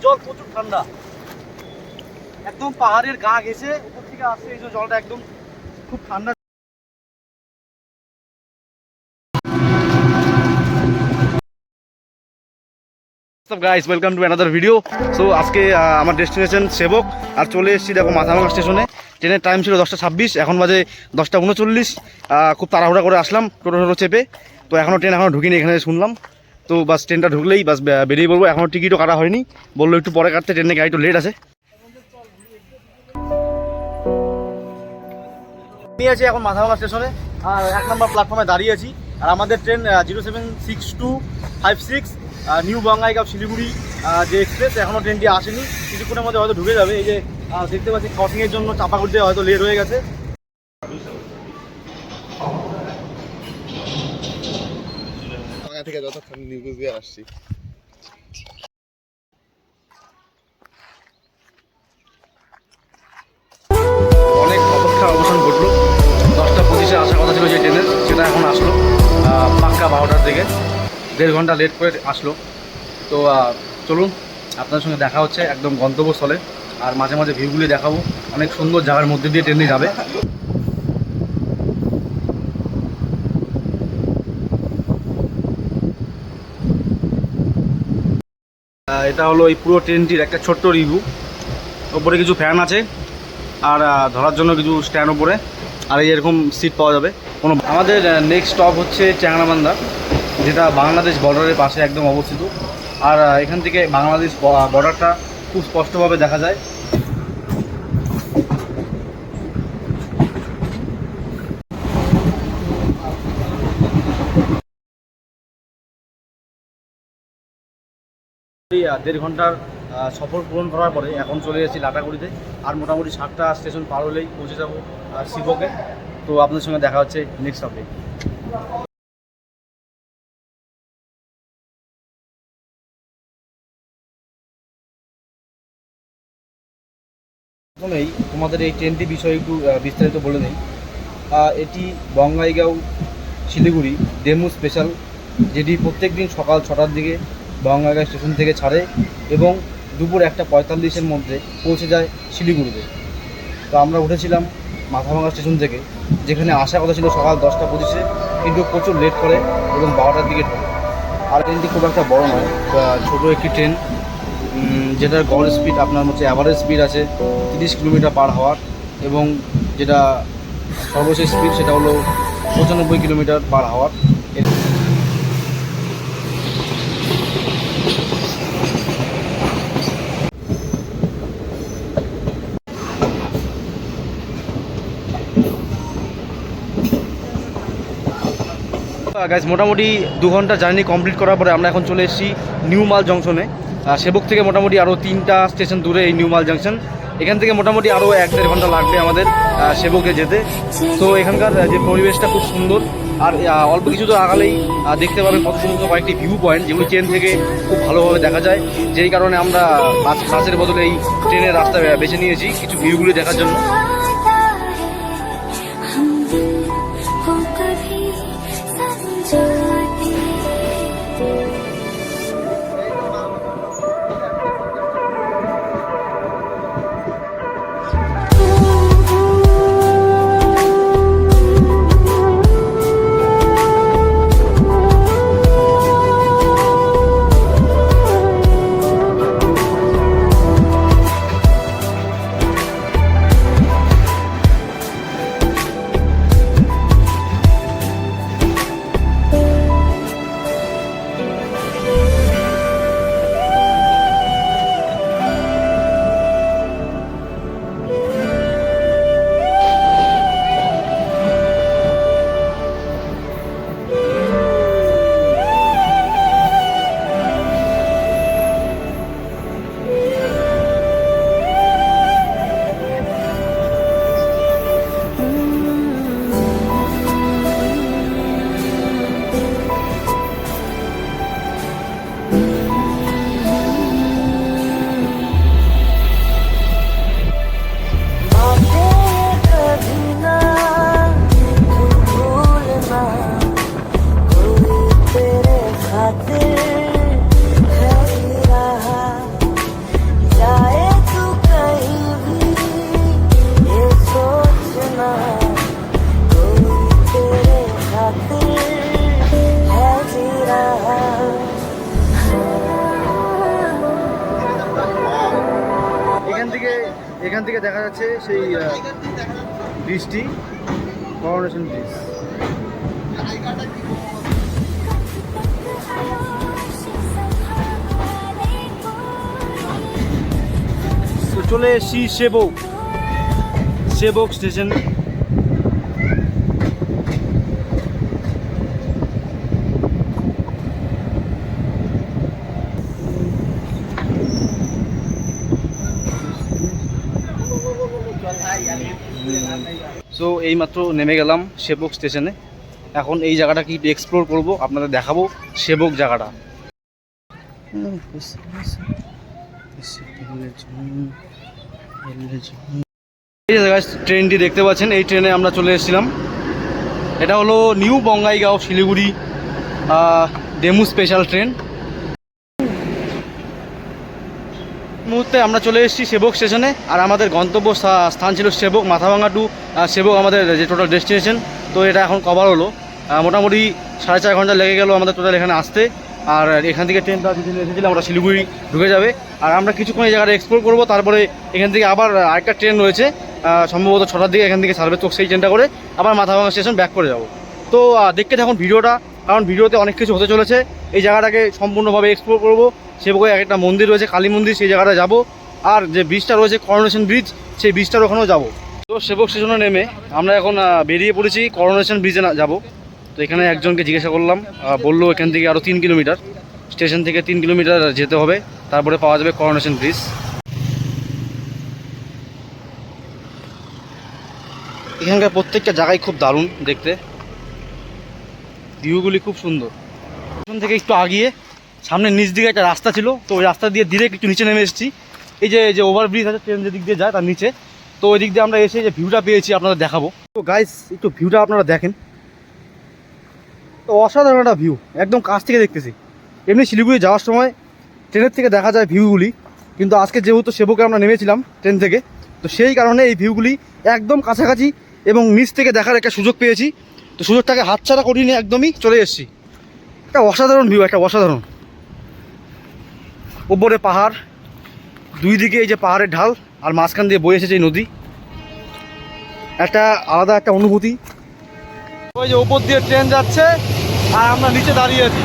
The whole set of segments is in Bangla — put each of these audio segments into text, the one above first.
জল প্রচুর ঠান্ডা, একদম পাহাড়ের গা ঘেঁষে উপর থেকে আসছে এই যে জলটা একদম খুব ঠান্ডা। Guys welcome to another video. So আজকে আমার ডেস্টিনেশন সেবক, আর চলে এসেছি দেখো মাথাভাঙা স্টেশনে। ট্রেনের টাইম ছিল 10:26, এখন বাজে 10:39। খুব তাড়াহুড়া করে আসলাম টোটো চেপে। তো এখনও ট্রেন ঢুকিনি, এখানে শুনলাম। তো বাস ট্রেনটা ঢুকলেই বাস বেরিয়ে পড়বো। এখনও টিকিটও কাটা হয়নি, বললো একটু পরে কাটতে, ট্রেনের গাড়ি একটু লেট আছে। আমি আছি এখন মাথাভাঙা স্টেশনে, আর 1 নম্বর প্ল্যাটফর্মে দাঁড়িয়ে আছি। আর আমাদের ট্রেন 07626 নিউ বঙ্গাইগাঁও শিলিগুড়ি যে এক্সপ্রেস, এখনও ট্রেনটি আসেনি, কিছুক্ষণের মধ্যে হয়তো ঢুকে যাবে। এই যে দেখতে পাচ্ছি ক্রসিংয়ের জন্য চাপা করতে হয়তো লেট হয়ে গেছে। আসছি অনেক অপেক্ষার অবসান ঘটলো। 10:25-এ আসার কথা ছিল যে ট্রেনের, সেটা এখন আসলো পাক্কা 12টার দিকে, 1.5 ঘন্টা লেট করে আসলো। তো চলুন আপনার সঙ্গে দেখা হচ্ছে একদম গন্তব্যস্থলে, আর মাঝে মাঝে ভিউগুলি দেখাবো। অনেক সুন্দর জায়গার মধ্যে দিয়ে ট্রেনটি যাবে। এটা হলো এই পুরো ট্রেনটির একটা ছোট্ট রিভিউ। ওপরে কিছু ফ্যান আছে, আর ধরার জন্য কিছু স্ট্যান্ড ওপরে, আর এই এরকম সিট পাওয়া যাবে। আমাদের নেক্সট স্টপ হচ্ছে চ্যাংরাবান্ধা, যেটা বাংলাদেশ বর্ডারের পাশে একদম অবস্থিত। আর এখান থেকে বাংলাদেশ বর্ডারটা খুব স্পষ্টভাবে দেখা যায়। এই 1.5 ঘন্টার সফর পূরণ করার পরে এখন চলে এসেছি লাটাগুড়িতে, আর মোটামুটি 7টা স্টেশন পার হলেই পৌঁছে যাবো শিবকে। তো আপনাদের সঙ্গে দেখা হচ্ছে নেক্সট স্টপে। প্রথমেই তোমাদের এই ট্রেনটি বিষয়ে একটু বিস্তারিত বলে নিই। এটি বঙ্গাইগাঁও শিলিগুড়ি ডেমু স্পেশাল, যেটি প্রত্যেক দিন সকাল 6টার দিকে বঙ্গাইগাঁও স্টেশন থেকে ছাড়ে এবং দুপুর 1:45-এর মধ্যে পৌঁছে যায় শিলিগুড়িতে। তো আমরা উঠেছিলাম মাথাভাঙা স্টেশন থেকে, যেখানে আসার কথা ছিল সকাল 10:25-এ, কিন্তু প্রচুর লেট করে এবং 12টার দিকে ঢোকে। আর ট্রেনটি খুব একটা বড় নয়, ছোটো একটি ট্রেন, যেটার গড় স্পিড আপনার হচ্ছে অ্যাভারেজ স্পিড আছে 30 কিলোমিটার পার হাওয়ার, এবং যেটা সর্বশেষ স্পিড সেটা হলো 95 কিলোমিটার পার হাওয়ার। গাইজ মোটামুটি 2 ঘন্টা জার্নি কমপ্লিট করার পরে আমরা এখন চলে এসেছি নিউ মাল জংশনে। সেবক থেকে মোটামুটি আরও 3টা স্টেশন দূরে এই নিউ মাল জংশন। এখান থেকে মোটামুটি আরও 1-1.5 ঘন্টা লাগবে আমাদের সেবকে যেতে। তো এখানকার যে পরিবেশটা খুব সুন্দর, আর অল্প কিছু তো আগালেই দেখতে পাবেন কত সুন্দর কয়েকটি ভিউ পয়েন্ট, যেগুলি ট্রেন থেকে খুব ভালোভাবে দেখা যায়। যেই কারণে আমরা বাসের বদলে এই ট্রেনের রাস্তা বেছে নিয়েছি কিছু ভিউগুলি দেখার জন্য। এখান থেকে দেখা যাচ্ছে সেই ব্রিজটি, করোনেশন ব্রিজ। তো চলে এসেছি সেবক স্টেশন। সো এইমাত্র নেমে গেলাম সেবক স্টেশনে। এখন এই জায়গাটা কি এক্সপ্লোর করব, আপনাদের দেখাবো সেবক জায়গাটা। এই জায়গায় ট্রেনটি দেখতে পাচ্ছেন, এই ট্রেনে আমরা চলে এসেছিলাম। এটা হলো new Bongaigaon Siliguri DEMU special train. মুহূর্তে আমরা চলে এসেছি সেবক স্টেশনে, আর আমাদের গন্তব্য স্থান ছিল সেবক, মাথাভাঙ্গা টু সেবক আমাদের যে টোটাল ডেস্টিনেশন। তো এটা এখন কভার হলো, মোটামুটি 4.5 ঘন্টা লেগে গেল আমাদের টোটাল এখানে আসতে। আর এখান থেকে ট্রেনটা এসেছিলাম, আমরা শিলিগুড়ি ঢুকে যাবে। আর আমরা কিছুক্ষণ এই জায়গাটা এক্সপ্লোর করবো, তারপরে এখান থেকে আবার আরেকটা ট্রেন রয়েছে সম্ভবত 6টার দিকে এখান থেকে ছাড়বে, তো সেই ট্রেনটা করে আবার মাথাভাঙ্গা স্টেশন ব্যাক করে যাব। তো দেখতে থাকুন ভিডিওটা, কারণ ভিডিওতে অনেক কিছু হতে চলেছে। এই জায়গাটাকে সম্পূর্ণভাবে এক্সপ্লোর করবো। সেবকে একটা মন্দির রয়েছে, কালী মন্দির, সেই জায়গাটা যাব। আর যে ব্রিজটা রয়েছে করোনেশন ব্রিজ, সেই ব্রিজটার ওখানেও যাব। তো সেবক স্টেশনে নেমে আমরা এখন বেরিয়ে পড়েছি, করোনেশন ব্রিজে যাব। তো এখানে একজনকে জিজ্ঞাসা করলাম, বললো এখান থেকে আরও 3 কিলোমিটার, স্টেশন থেকে 3 কিলোমিটার যেতে হবে, তারপরে পাওয়া যাবে করোনেশন ব্রিজ। এখানকার প্রত্যেকটা জায়গায় খুব দারুণ দেখতে, ভিউগুলি খুব সুন্দর। এখান থেকে একটু আগিয়ে সামনে নিচ দিকে একটা রাস্তা ছিল, তো ওই রাস্তা দিয়ে ডিরেক্ট একটু নিচে নেমে এসেছি। এই যে ওভারব্রিজ আছে, ট্রেন যেদিক দিয়ে যায় তার নিচে, তো ওই দিক দিয়ে আমরা এসে যে ভিউটা পেয়েছি আপনাদের দেখাবো। তো গাইস একটু ভিউটা আপনারা দেখেন, তো অসাধারণ একটা ভিউ, একদম কাছ থেকে দেখতেছি। এমনি শিলিগুড়ি যাওয়ার সময় ট্রেনের থেকে দেখা যায় ভিউগুলি, কিন্তু আজকে যেহেতু সেবকে আমরা নেমেছিলাম ট্রেন থেকে, তো সেই কারণে এই ভিউগুলি একদম কাছাকাছি এবং নিচ থেকে দেখার একটা সুযোগ পেয়েছি। তো সুযোগটাকে হাতছাড়া করিনি, একদমই চলে এসেছি। একটা অসাধারণ ভিউ, একটা অসাধারণ। ওপরে পাহাড়, দুই দিকে এই যে পাহাড়ের ঢাল, আর মাঝখান দিয়ে বয়ে এসেছে এই নদী, একটা আলাদা একটা অনুভূতি। ওই যে ওপর দিয়ে ট্রেন যাচ্ছে আর আমরা নিচে দাঁড়িয়ে আছি।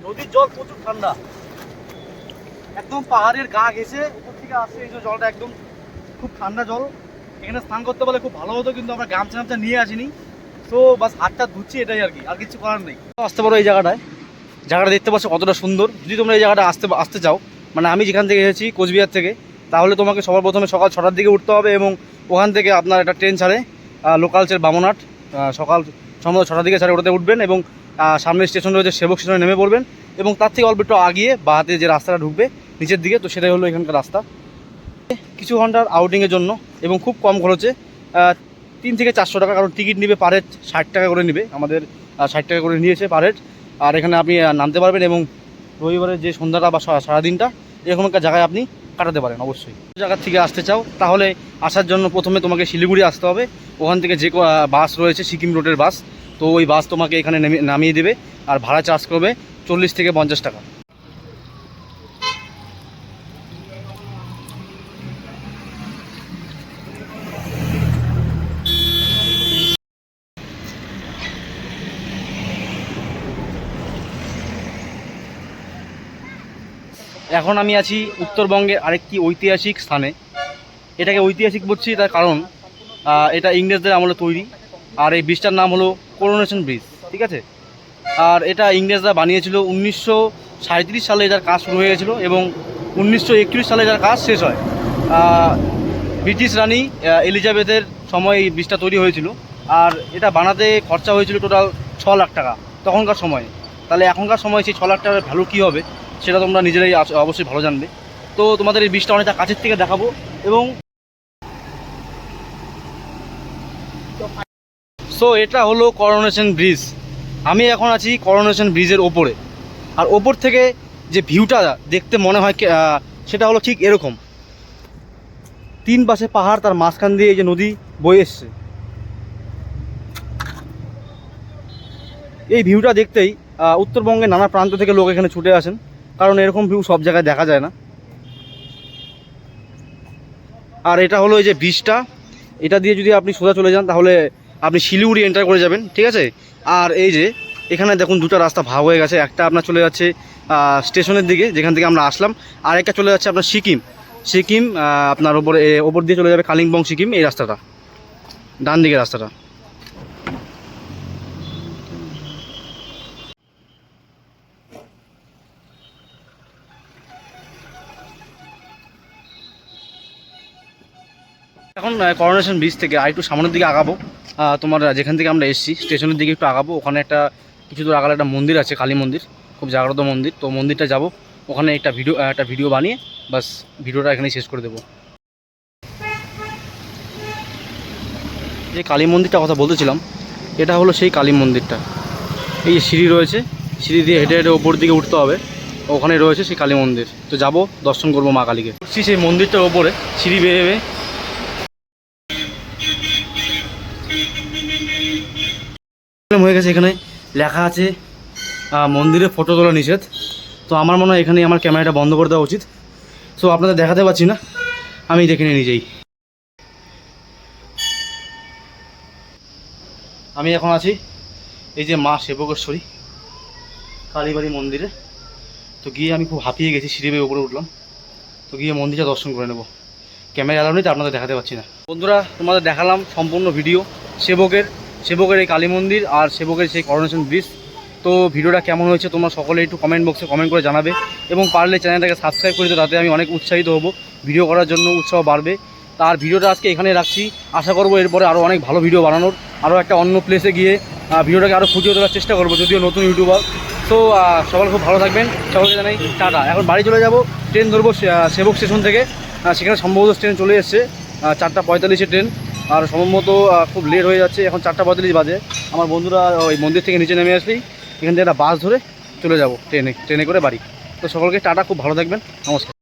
নদীর জল প্রচুর ঠান্ডা, একদম পাহাড়ের গা ঘেঁষে উপর থেকে আসছে এই যে জলটা, একদম খুব ঠান্ডা জল। এখানে স্নান করতে পারলে খুব ভালো হতো, কিন্তু আমরা গামছা নিয়ে আসিনি। তো বাস হাতটা ধুচ্ছি, এটাই আর কি, আর কিছু করার নেই। আসতে পারো এই জায়গাটায়, জায়গাটা দেখতে পাচ্ছ কতটা সুন্দর। যদি তোমরা এই জায়গাটা আসতে চাও, মানে আমি যেখান থেকে এসেছি কোচবিহার থেকে, তাহলে তোমাকে সবার প্রথমে সকাল 6টার দিকে উঠতে হবে, এবং ওখান থেকে আপনার একটা ট্রেন ছাড়ে লোকালসের বামনহাট, সকাল সম্ভবত 6টার দিকে ছাড়ে, ওটাতে উঠবেন এবং সামনের স্টেশন রয়েছে সেবক স্টেশনে নেমে পড়বেন, এবং তার থেকে অল্প একটু আগিয়ে বাঁ হাতে যে রাস্তাটা ঢুকবে নিচের দিকে, তো সেটাই হলো এখানকার রাস্তা। কিছু ঘন্টার আউটিংয়ের জন্য এবং খুব কম খরচে 3 থেকে 400 টাকা, কারণ টিকিট নিবে পার হেড 60 টাকা করে নিবে, আমাদের 60 টাকা করে নিয়েছে পার হেড। আর এখানে আপনি নামতে পারবেন, এবং রবিবারের যে সন্ধ্যাটা বা সারাদিনটা এরকম একটা জায়গায় আপনি কাটাতে পারেন। অবশ্যই জায়গা থেকে আসতে চাও তাহলে আসার জন্য প্রথমে তোমাকে শিলিগুড়ি আসতে হবে। ওখান থেকে যে বাস রয়েছে সিকিম রোডের বাস, তো ওই বাস তোমাকে এখানে নামিয়ে দেবে, আর ভাড়া চার্জ করবে 40 থেকে 50 টাকা। এখন আমি আছি উত্তরবঙ্গের আরেকটি ঐতিহাসিক স্থানে। এটাকে ঐতিহাসিক বলছি তার কারণ এটা ইংরেজদের আমলে তৈরি, আর এই ব্রিজটার নাম হলো কোরোনেশন ব্রিজ, ঠিক আছে। আর এটা ইংরেজরা বানিয়েছিল 1937 সালে, এটার কাজ শুরু হয়েছিল এবং 1941 সালে এটার কাজ শেষ হয়। ব্রিটিশ রানী এলিজাবেথের সময় এই ব্রিজটা তৈরি হয়েছিল, আর এটা বানাতে খরচা হয়েছিল টোটাল 6 লাখ টাকা তখনকার সময়ে। তাহলে এখনকার সময় সেই 6 লাখ টাকার ভ্যালু কী হবে সেটা তোমরা নিজেরাই অবশ্যই ভালো জানবে। তো তোমাদের এই ব্রিজটা অনেকটা কাছের থেকে দেখাবো। এবং সো এটা হলো করোনেশন ব্রিজ। আমি এখন আছি করোনেশন ব্রিজের ওপরে, আর ওপর থেকে যে ভিউটা দেখতে মনে হয় সেটা হলো ঠিক এরকম। তিন পাশে পাহাড়, তার মাঝখান দিয়ে এই যে নদী বয়ে এসছে। এই ভিউটা দেখতেই উত্তরবঙ্গের নানা প্রান্ত থেকে লোক এখানে ছুটে আসেন, কারণ এরকম ভিউ সব জায়গায় দেখা যায় না। আর এটা হলো এই যে ব্রিজটা, এটা দিয়ে যদি আপনি সোজা চলে যান তাহলে আপনি শিলিগুড়ি এন্টার করে যাবেন, ঠিক আছে। আর এই যে এখানে দেখুন দুটো রাস্তা ভাগ হয়ে গেছে, একটা আপনার চলে যাচ্ছে স্টেশনের দিকে যেখান থেকে আমরা আসলাম, আর একটা চলে যাচ্ছে আপনার সিকিম আপনার ওপর দিয়ে চলে যাবে কালিম্পং সিকিম, এই রাস্তাটা ডান দিকের রাস্তাটা। এখন করোনেশন ব্রিজ থেকে আর একটু সামনের দিকে আগাবো, তোমার যেখান থেকে আমরা এসেছি স্টেশনের দিকে একটু আগাবো। ওখানে একটা কিছু দূর আগালে একটা মন্দির আছে, কালী মন্দির, খুব জাগ্রত মন্দির। তো মন্দিরটা যাব, ওখানে একটা ভিডিও বানিয়ে বাস ভিডিওটা এখানেই শেষ করে দেবো। যে কালী মন্দিরটা কথা বলতেছিলাম, এটা হলো সেই কালী মন্দিরটা। এই যে সিঁড়ি রয়েছে, সিঁড়ি দিয়ে হেঁটে হেঁটে ওপর দিকে উঠতে হবে, ওখানে রয়েছে সেই কালী মন্দির। তো যাব, দর্শন করবো মা কালীকে। সেই মন্দিরটার ওপরে সিঁড়ি বেয়ে বেয়ে হয়ে গেছে। এখানে লেখা আছে মন্দিরে ফটো তোলা নিষেধ। তো আমার মনে হয় এখানে আমার ক্যামেরাটা বন্ধ করে দেওয়া উচিত। সো আপনাদের দেখাতে পারছি না, আমি দেখে নিয়ে নিজেই। আমি এখন আছি এই যে মা সেবকেশ্বরী কালীবাড়ি মন্দিরে। তো গিয়ে আমি খুব হাঁপিয়ে গেছি, সিঁড়ি বেয়ে উপরে উঠলাম। তো গিয়ে মন্দিরটা দর্শন করে নেব। ক্যামেরা অ্যালাউ নেই, তো আপনাদের দেখাতে পারছি না। বন্ধুরা, তোমাদের দেখালাম সম্পূর্ণ ভিডিও সেবকের এই কালী মন্দির আর সেবকের সেই করোনেশন ব্রিজ। তো ভিডিওটা কেমন হয়েছে তোমরা সকলে একটু কমেন্ট বক্সে কমেন্ট করে জানাবে, এবং পারলে চ্যানেলটাকে সাবস্ক্রাইব করে দিও, তাতে আমি অনেক উৎসাহিত হব, ভিডিও করার জন্য উৎসাহ বাড়বে। তার ভিডিওটা আজকে এখানে রাখছি, আশা করবো এরপরে আরও অনেক ভালো ভিডিও বানানোর, আরও একটা অন্য প্লেসে গিয়ে ভিডিওটাকে আরও ফুটিয়ে তোলার চেষ্টা করবো, যদিও নতুন ইউটিউবার। তো সবাই খুব ভালো থাকবেন, সকলকে জানাই টাটা। এখন বাড়ি চলে যাব, ট্রেন ধরবো সেবক স্টেশন থেকে। সেখানে সম্ভবত ট্রেন চলে এসছে, 4:45 ট্রেন। আর সম্ভবত খুব লেট হয়ে যাচ্ছে, এখন 4:45 বাজে। আমার বন্ধুরা ওই মন্দির থেকে নিচে নেমে আসলেই এখান থেকে একটা বাস ধরে চলে যাব ট্রেনে করে বাড়ি। তো সকলকে টাটা, খুব ভালো থাকবেন, নমস্কার।